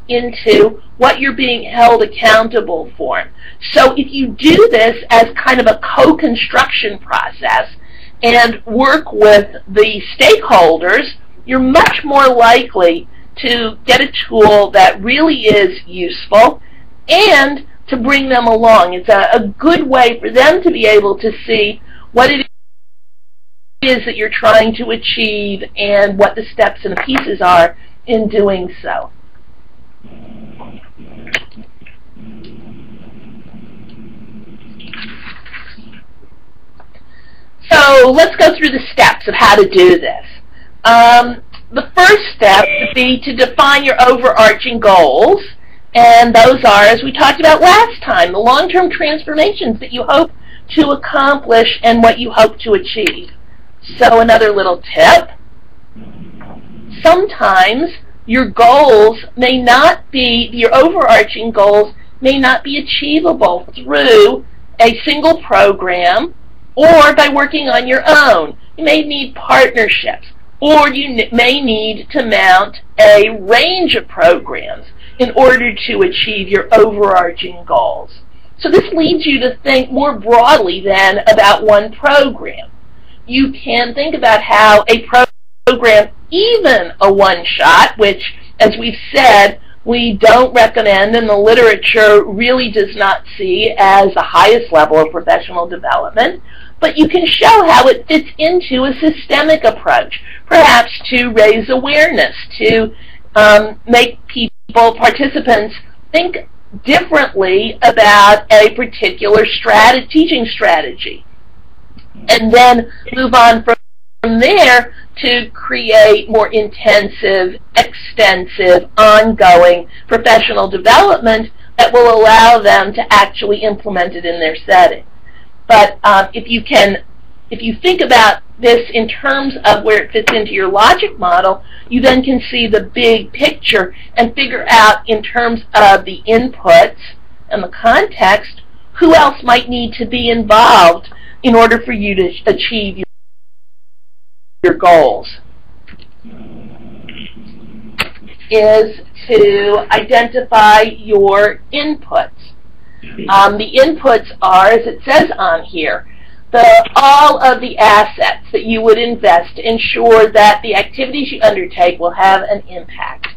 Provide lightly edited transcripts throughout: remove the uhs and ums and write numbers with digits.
into what you're being held accountable for. So if you do this as kind of a co-construction process and work with the stakeholders, you're much more likely to get a tool that really is useful and to bring them along. It's a good way for them to be able to see what it is that you're trying to achieve and what the steps and the pieces are in doing so. So let's go through the steps of how to do this. The first step would be to define your overarching goals, and those are, as we talked about last time, the long-term transformations that you hope to accomplish and what you hope to achieve. So another little tip, sometimes your goals may not be, your overarching goals may not be achievable through a single program or by working on your own. You may need partnerships, or you may need to mount a range of programs in order to achieve your overarching goals. So this leads you to think more broadly than about one program. You can think about how a program, even a one-shot, which, as we've said, we don't recommend and the literature really does not see as the highest level of professional development, but you can show how it fits into a systemic approach, perhaps to raise awareness, to make people, participants, think differently about a particular teaching strategy, and then move on from there to create more intensive, extensive, ongoing professional development that will allow them to actually implement it in their setting. But if you think about this in terms of where it fits into your logic model, you then can see the big picture and figure out, in terms of the inputs and the context, who else might need to be involved in order for you to achieve your goals. Is to identify your inputs. The inputs are, as it says on here, all of the assets that you would invest to ensure that the activities you undertake will have an impact.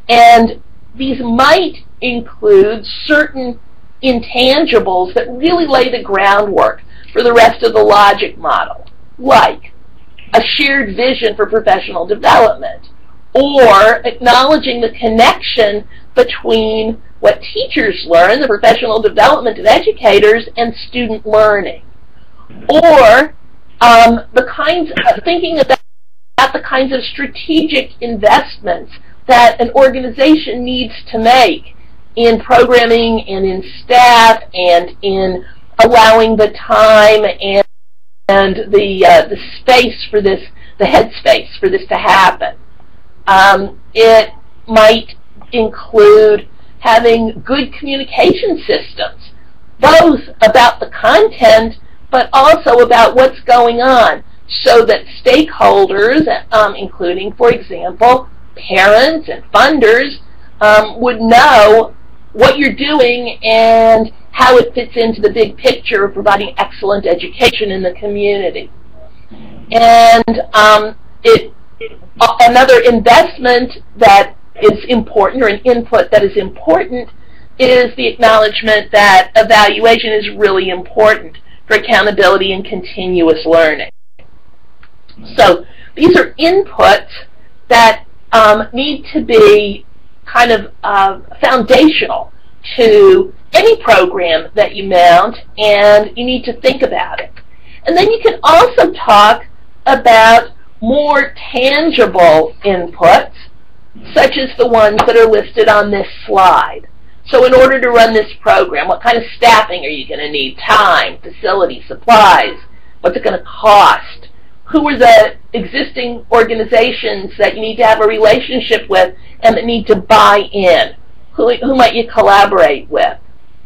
And these might include certain intangibles that really lay the groundwork for the rest of the logic model, like a shared vision for professional development, or acknowledging the connection between what teachers learn, the professional development of educators, and student learning, or thinking about the kinds of strategic investments that an organization needs to make in programming and in staff and in allowing the time and the space for this, the headspace for this to happen. It might include having good communication systems, both about the content but also about what's going on, so that stakeholders, including, for example, parents and funders, would know what you're doing and how it fits into the big picture of providing excellent education in the community. And another investment that is important, or an input that is important, is the acknowledgement that evaluation is really important for accountability and continuous learning. So these are inputs that need to be kind of foundational to any program that you mount, and you need to think about it. And then you can also talk about more tangible inputs, such as the ones that are listed on this slide. So in order to run this program, what kind of staffing are you going to need? Time, facility, supplies. What's it going to cost? Who are the existing organizations that you need to have a relationship with and that need to buy in? Who might you collaborate with?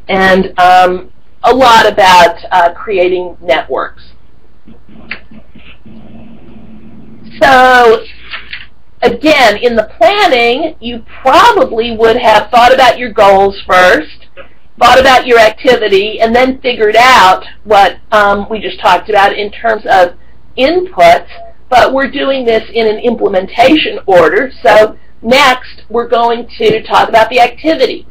And a lot about creating networks. So Again, in the planning, you probably would have thought about your goals first, thought about your activity, and then figured out what we just talked about in terms of inputs, but we're doing this in an implementation order. So next, we're going to talk about the activities.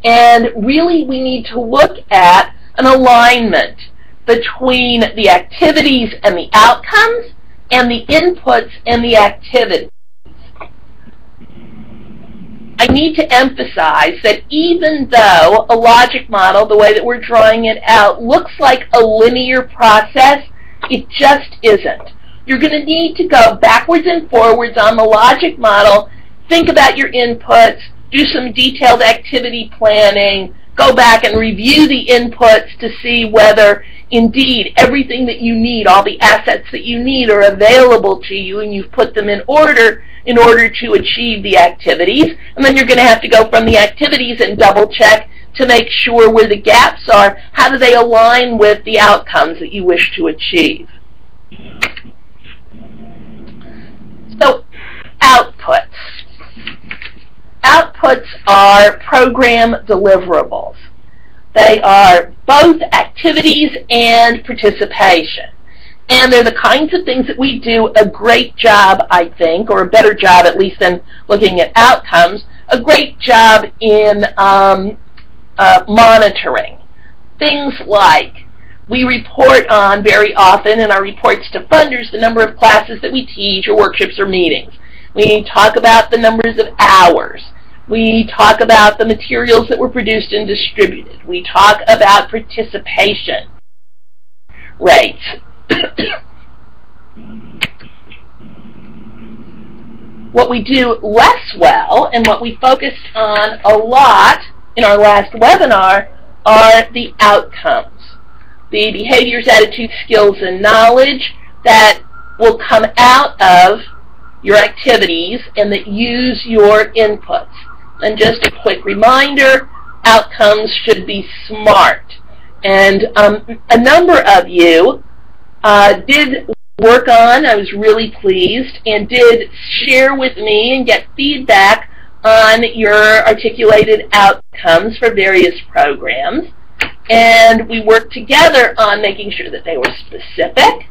And really, we need to look at an alignment between the activities and the outcomes and the inputs and the activities. I need to emphasize that even though a logic model, the way that we're drawing it out, looks like a linear process, it just isn't. You're going to need to go backwards and forwards on the logic model, think about your inputs, do some detailed activity planning, go back and review the inputs to see whether indeed everything that you need, all the assets that you need, are available to you, and you've put them in order to achieve the activities. And then you're going to have to go from the activities and double check to make sure where the gaps are, how do they align with the outcomes that you wish to achieve. So, outputs. Outputs are program deliverables. They are both activities and participation. And they're the kinds of things that we do a great job, I think, or a better job at least than looking at outcomes, a great job in monitoring. Things like we report on very often in our reports to funders the number of classes that we teach or workshops or meetings. We talk about the numbers of hours. We talk about the materials that were produced and distributed. We talk about participation rates. What we do less well, and what we focused on a lot in our last webinar, are the outcomes. The behaviors, attitudes, skills, and knowledge that will come out of your activities and that use your inputs. And just a quick reminder, outcomes should be SMART. And a number of you did work on, I was really pleased, and did share with me and get feedback on your articulated outcomes for various programs. And we worked together on making sure that they were specific,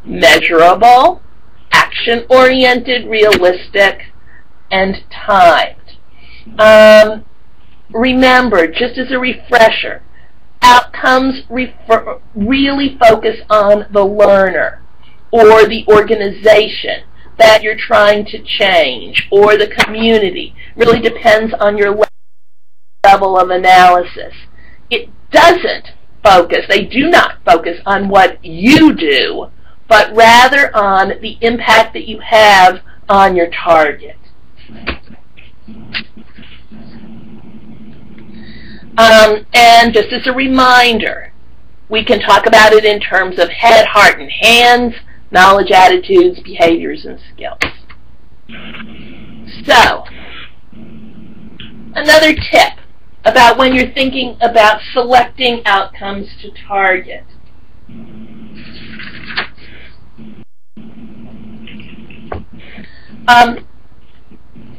measurable, action-oriented, realistic, and timed. Remember, just as a refresher, outcomes really focus on the learner or the organization that you're trying to change, or the community. Really depends on your level of analysis. It doesn't focus, they do not focus on what you do, but rather on the impact that you have on your target. And just as a reminder, we can talk about it in terms of head, heart, and hands, knowledge, attitudes, behaviors, and skills. So, another tip about when you're thinking about selecting outcomes to target.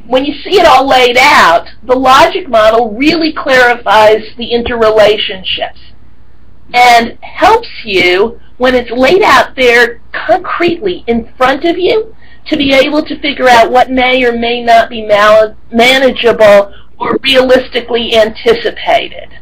When you see it all laid out, the logic model really clarifies the interrelationships and helps you, when it's laid out there concretely in front of you, to be able to figure out what may or may not be manageable or realistically anticipated.